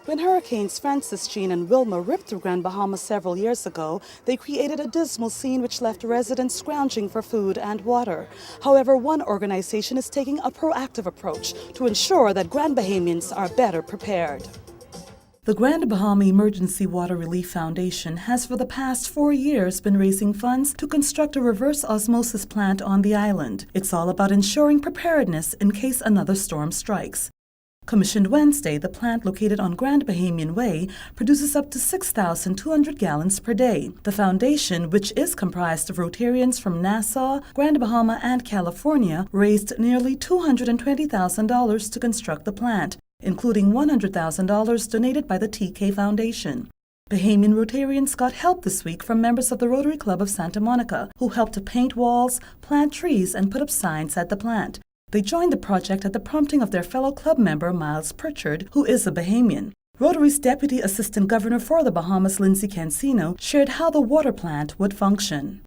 When hurricanes Frances, Jeanne, and Wilma ripped through Grand Bahama several years ago, they created a dismal scene which left residents scrounging for food and water. However, one organization is taking a proactive approach to ensure that Grand Bahamians are better prepared. The Grand Bahama Emergency Water Relief Foundation has for the past 4 years been raising funds to construct a reverse osmosis plant on the island. It's all about ensuring preparedness in case another storm strikes. Commissioned Wednesday, the plant located on Grand Bahamian Way produces up to 6,200 gallons per day. The foundation, which is comprised of Rotarians from Nassau, Grand Bahama, and California, raised nearly $220,000 to construct the plant, including $100,000 donated by the TK Foundation. Bahamian Rotarians got help this week from members of the Rotary Club of Santa Monica, who helped to paint walls, plant trees, and put up signs at the plant. They joined the project at the prompting of their fellow club member, Miles Pritchard, who is a Bahamian. Rotary's Deputy Assistant Governor for the Bahamas, Lindsay Cancino, shared how the water plant would function.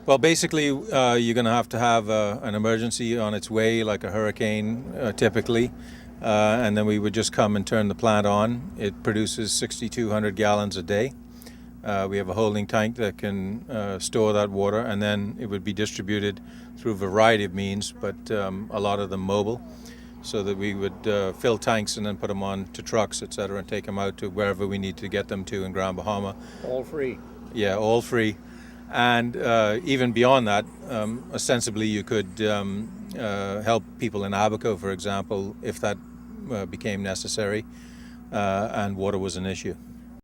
Well, basically, you're going to have an emergency on its way, like a hurricane, typically. And then we would just come and turn the plant on. It produces 6,200 gallons a day. We have a holding tank that can store that water, and then it would be distributed through a variety of means, but a lot of them mobile, so that we would fill tanks and then put them on to trucks, etc., and take them out to wherever we need to get them to in Grand Bahama. All free. Yeah, all free. And even beyond that, ostensibly you could help people in Abaco, for example, if that became necessary and water was an issue.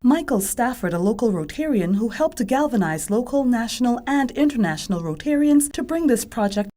Michael Stafford, a local Rotarian who helped to galvanize local, national, and international Rotarians to bring this project